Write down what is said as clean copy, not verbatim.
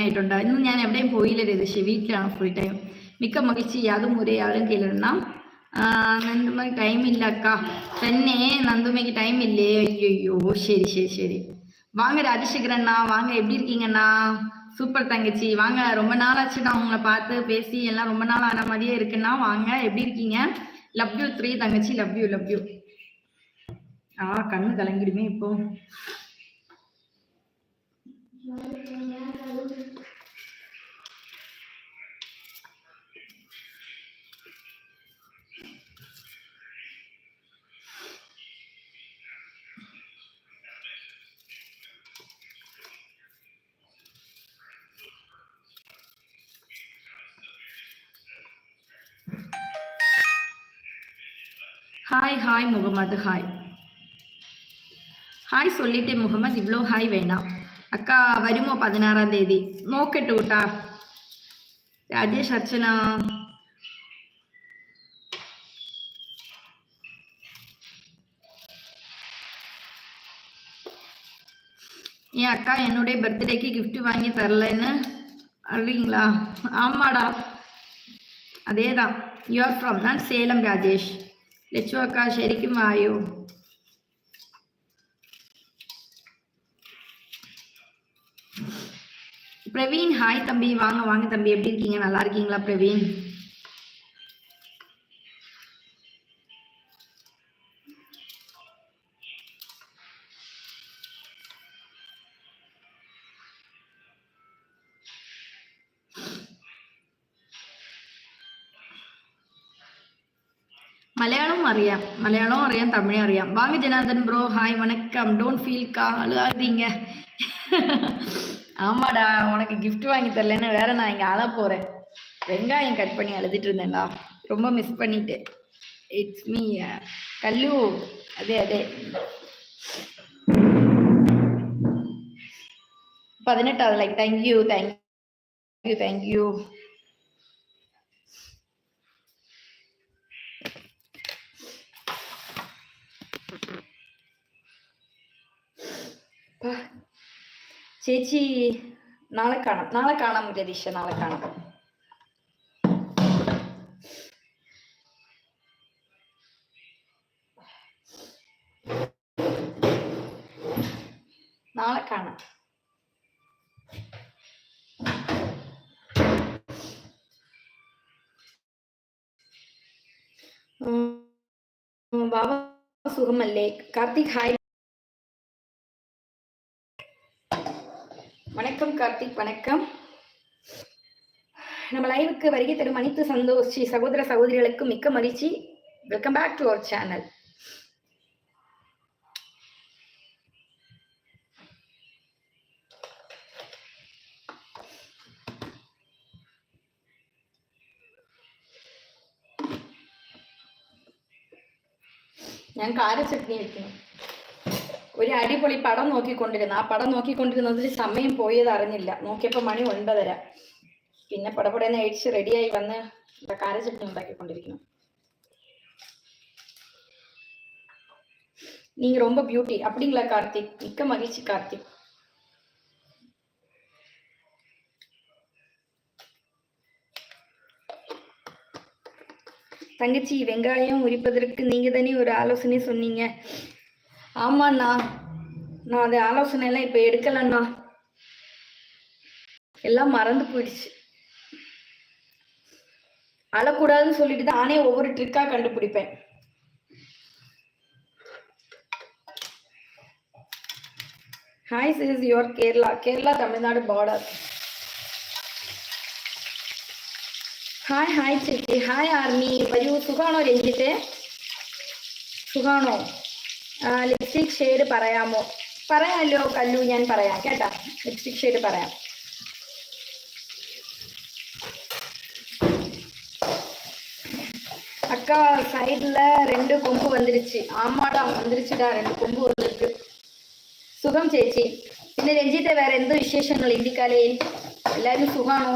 ആയിട്ടുണ്ട്. ഇന്ന് ഞാൻ എവിടെയും പോയില്ല രതീഷ്, വീട്ടിലാണ് ഫുൾ ടൈം. മിക്ക മകിழ்ச்சி യാതും ഒരേ யாரும் கேளுன்னா நந்துமைக்கு டைம் இல்லை அக்கா. பெண்ணே நந்துமைக்கு டைம் இல்லையே. ஐயோ சரி சரி சரி. வாங்க ராஜசேகரண்ணா, வாங்க. எப்படி இருக்கீங்கண்ணா? சூப்பர் தங்கச்சி, வாங்க. ரொம்ப நாள் ஆச்சு நான் உங்களை பார்த்து பேசி, எல்லாம் ரொம்ப நாள் ஆன மாதிரியே இருக்குன்னா. வாங்க, எப்படி இருக்கீங்க? லவ் யூ 3 தங்கச்சி. Love you love you. கண்ணு கலங்கிடுமே இப்போ. Hi hi Muhammad. Hi hi சொல்லிட்டேன் முகமது, இவ்வளோ ஹாய் வேண்டாம். அக்கா வருமோ 16ஆம் தேதி? நோக்கட்டு விட்டா ராஜேஷ் அர்ச்சனா. என் அக்கா என்னுடைய பர்த்டேக்கு கிஃப்ட் வாங்கி தரலன்னு அழுவீங்களா? ஆமாடா, அதே தான். You are from? நான் சேலம் ராஜேஷ். லட்சு அக்கா ശരിക്കും വായോ? பிரவீன் ஹாய் தம்பி. வாங்க வாங்க தம்பி, எப்படி இருக்கீங்க? நல்லா இருக்கீங்களா பிரவீன்? மலையாளம் அறியாம், தமிழும் அறியாம். வாங்க ஜனார்தன் ப்ரோ. ஹாய் வணக்கம். டோன்ட் ஃபீல்க்கா, அழுகாதீங்க. ஆமாடா, உனக்கு கிஃப்ட் வாங்கி தரலன்னு வேற நான் இங்கே அழ போகிறேன். வெங்காயம் கட் பண்ணி அழுதுட்டு இருந்தேன்டா, ரொம்ப மிஸ் பண்ணிட்டேன். இட்ஸ் மீ கல்லு. அதே 18வது லைக். Thank you thank you thank you. ചേച്ചി നാളെ കാണാം രതീഷ, നാളെ കാണാം. നാളെ കാണാം. ബാബ സുഖമല്ലേ? കാർത്തിക് ഹായ്. வணக்கம் கார்த்திக், வணக்கம். நம்ம லைவுக்கு வருகை தரும் அனைத்து சந்தோஷி சகோதர சகோதரிகளுக்கும் மிக்க மகிழ்ச்சி. Welcome back to our channel. ഞാൻ കാര ചട്നി വെക്കണം. ഒരു അടിപൊളി പടം നോക്കിക്കൊണ്ടിരുന്നു. ആ പടം നോക്കിക്കൊണ്ടിരുന്നതിൽ സമയം പോയത് അറിഞ്ഞില്ല. നോക്കിയപ്പോൾ മണി 9:30. പിന്നെ പടപടന്ന് അഴിച്ച് റെഡിയായി വന്ന് കാര ചട്നി ഉണ്ടാക്കിക്കൊണ്ടിരിക്കുന്നു. நீங்க ரொம்ப பியூட்டி. அப்படிங்களா கார்த்திக்? மிக்க மகிழ்ச்சி கார்த்திக். தங்கச்சி, வெங்காயம் உரிப்பதற்கு நீங்க தானே ஒரு ஆலோசனை சொன்னீங்க? ஆமாண்ணா, நான் அந்த ஆலோசனை எல்லாம் இப்ப எடுக்கலண்ணா, எல்லாம் மறந்து போயிடுச்சு. அழக்கூடாதுன்னு சொல்லிட்டு தான் நானே ஒவ்வொரு ட்ரிக்கா கண்டுபிடிப்பேன். Hi sis, your Kerala Tamil Nadu border. Hi ചേച്ചി. Hi army. വരൂ. സുഖാണോ രഞ്ജിത്തെ? സുഖാണോ? ലിപ്സ്റ്റിക് ഷെയ്ഡ് പറയാമോ? പറയാമല്ലോ കല്ലു, ഞാൻ പറയാം കേട്ടാ. ലിപ്സ്റ്റിക് ഷെയ്ഡ് പറയാം. அக்கா சைடுல 2 கொம்பு வந்துருச்சு. ஆமாடா, வந்துருச்சுடா, 2 கொம்பு வந்திருக்கு. സുഖം ചേച്ചി. പിന്നെ രഞ്ജിത്തെ, വേറെ എന്തോ വിശേഷങ്ങൾ ഇന്ത്യക്കാലയിൽ? എല്ലാവരും സുഖാണോ?